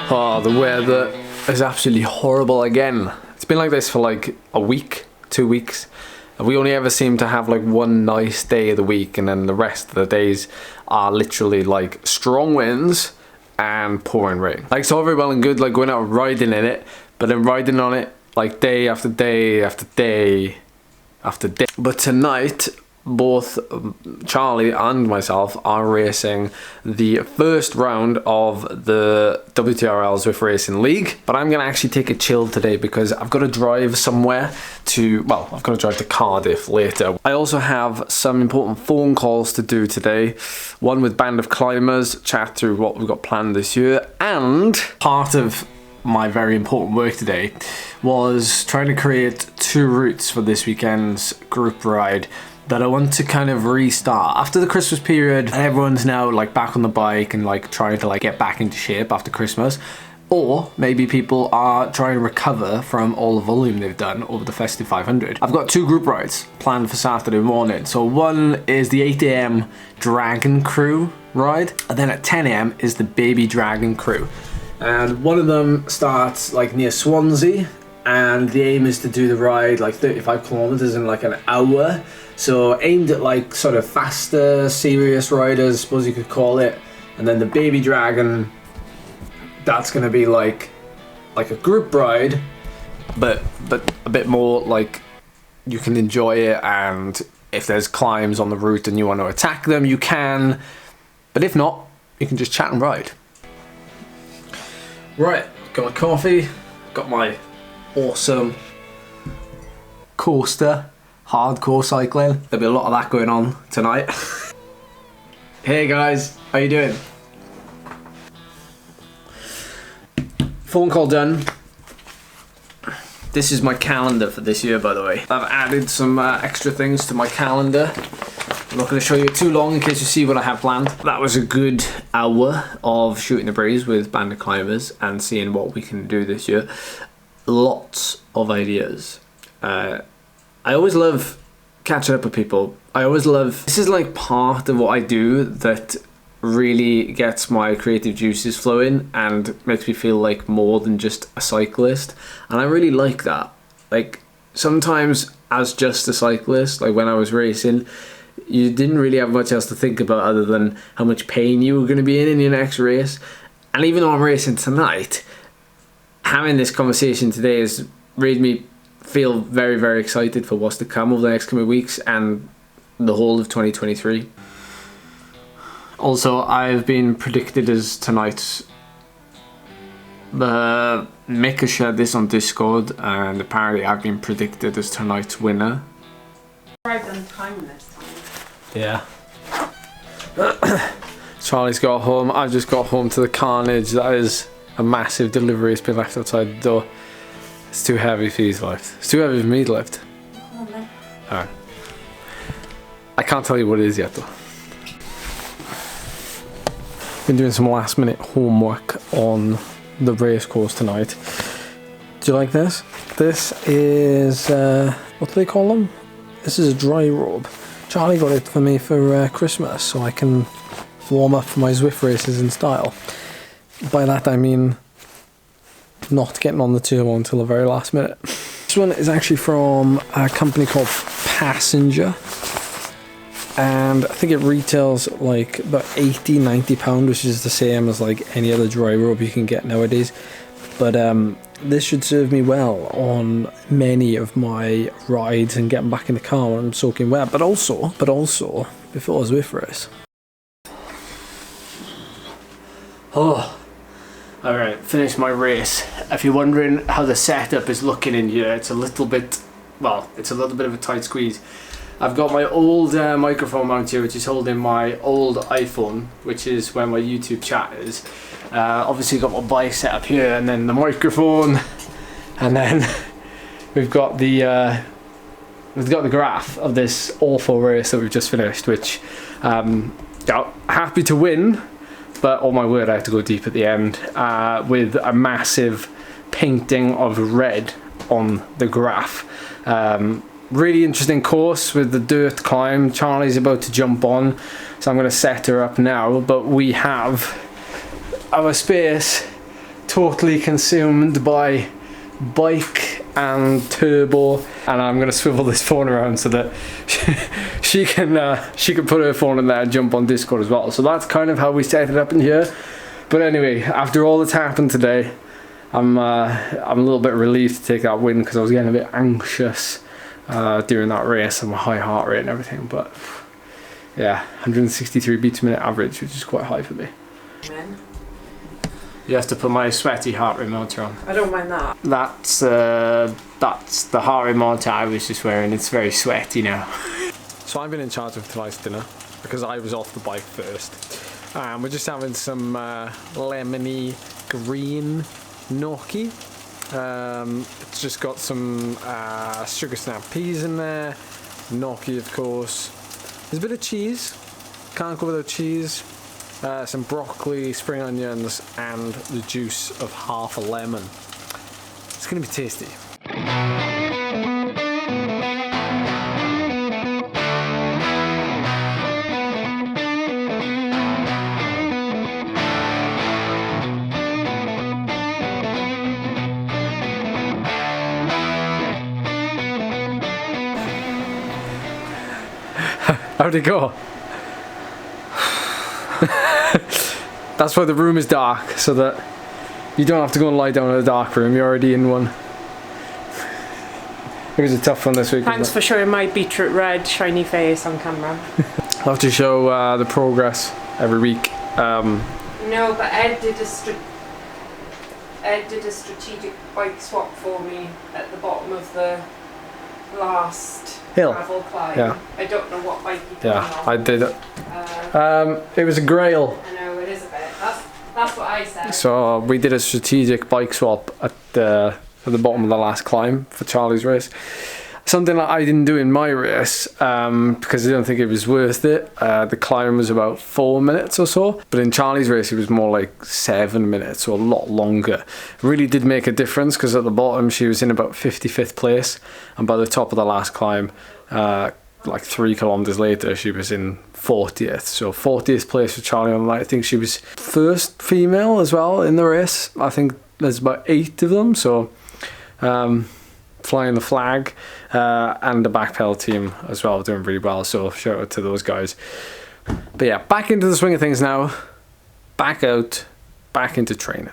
Oh, the weather is absolutely horrible again. It's been like this for like a week, 2 weeks. And we only ever seem to have like one nice day of the week, and then the rest of the days are literally like strong winds and pouring rain. Like, it's all very well and good like going out and riding in it, but then riding on it like day after day after day after day. But tonight, both Charlie and myself are racing the first round of the WTRL Zwift Racing League, but I'm gonna actually take a chill today because I've got to drive somewhere to, well, I've got to drive to Cardiff later. I also have some important phone calls to do today, one with Band of Climbers, chat through what we've got planned this year, and part of my very important work today was trying to create 2 routes for this weekend's group ride that I want to kind of restart after the Christmas period, and everyone's now like back on the bike and like trying to like get back into shape after Christmas. Or maybe people are trying to recover from all the volume they've done over the festive 500. I've got 2 group rides planned for Saturday morning. So one is the 8 AM Dragon Crew ride, and then at 10 AM is the Baby Dragon Crew. And one of them starts like near Swansea, and the aim is to do the ride like 35 kilometers in like an hour. So aimed at like sort of faster, serious riders, I suppose you could call it. And then the Baby Dragon, that's gonna be like a group ride, but a bit more like you can enjoy it, and if there's climbs on the route and you want to attack them, you can. But if not, you can just chat and ride. Right, got my coffee, got my awesome coaster, Hardcore Cycling. There'll be a lot of that going on tonight. Hey guys, how you doing? Phone call done. This is my calendar for this year, by the way. I've added some extra things to my calendar. I'm not going to show you too long in case you see what I have planned. That was a good hour of shooting the breeze with Band of Climbers and seeing what we can do this year. Lots of ideas. I always love catching up with people. This is like part of what I do that really gets my creative juices flowing and makes me feel like more than just a cyclist. And I really like that. Like, sometimes as just a cyclist, like when I was racing, you didn't really have much else to think about other than how much pain you were going to be in your next race. And even though I'm racing tonight, having this conversation today has made me feel very, very excited for what's to come over the next coming weeks and the whole of 2023. Also, I've been predicted as tonight's... Mick has shared this on Discord, and apparently I've been predicted as tonight's winner. Arrived on time this time. Yeah. Charlie's got home. I've just got home to the carnage. That is a massive delivery. It's been left outside the door. It's too heavy for you to lift. It's too heavy for me to lift. Come on then. Alright. I can't tell you what it is yet though. Been doing some last minute homework on the race course tonight. Do you like this? This is, what do they call them? This is a dry robe. Charlie got it for me for Christmas so I can warm up for my Zwift races in style. By that I mean not getting on the turbo until the very last minute. This one is actually from a company called Passenger, and I think it retails like about £80–90, which is the same as like any other dry robe you can get nowadays. But this should serve me well on many of my rides and getting back in the car when I'm soaking wet, but also before a Zwift race. Oh, alright, finished my race. If you're wondering how the setup is looking in here, it's a little bit of a tight squeeze. I've got my old microphone mount here, which is holding my old iPhone, which is where my YouTube chat is. Obviously got my bike set up here, and then the microphone, and then we've got the graph of this awful race that we've just finished, which yeah, happy to win, but oh my word, I had to go deep at the end with a massive painting of red on the graph. really interesting course with the dirt climb. Charlie's about to jump on, so I'm going to set her up now, but we have our space totally consumed by Beic and turbo, and I'm going to swivel this phone around so that she can put her phone in there and jump on Discord as well. So that's kind of how we set it up in here. But anyway, after all that's happened today, I'm a little bit relieved to take that win, because I was getting a bit anxious during that race and my high heart rate and everything. But yeah, 163 beats per minute average, which is quite high for me. Man. You have to put my sweaty heart rate monitor on. I don't mind that. That's the heart rate monitor I was just wearing. It's very sweaty now. So I've been in charge of tonight's dinner because I was off the bike first. We're just having some lemony green gnocchi. It's just got some sugar snap peas in there, gnocchi of course. There's a bit of cheese, can't go without cheese. Some broccoli, spring onions, and the juice of half a lemon. It's gonna be tasty. How'd it go? That's why the room is dark, so that you don't have to go and lie down in a dark room. You're already in one. It was a tough one this week. Thanks for showing my beetroot red shiny face on camera. I'll have to show the progress every week. No, but Ed did a strategic bike swap for me at the bottom of the last hill gravel climb. Yeah. I don't know what bike you put Yeah, on. I did it. It was a grail. I know, it is a bit. That's what I said. So we did a strategic bike swap at the bottom of the last climb for Charlie's race. Something that I didn't do in my race because I don't think it was worth it. The climb was about 4 minutes or so, but in Charlie's race it was more like 7 minutes, so a lot longer. It really did make a difference because at the bottom she was in about 55th place, and by the top of the last climb, like 3 kilometers later, she was in 40th. So 40th place for Charlie on the night. I think she was first female as well in the race. I think there's about 8 of them, so flying the flag, and the backpedal team as well, doing really well, so shout out to those guys. But yeah, back into the swing of things now, back out, back into training.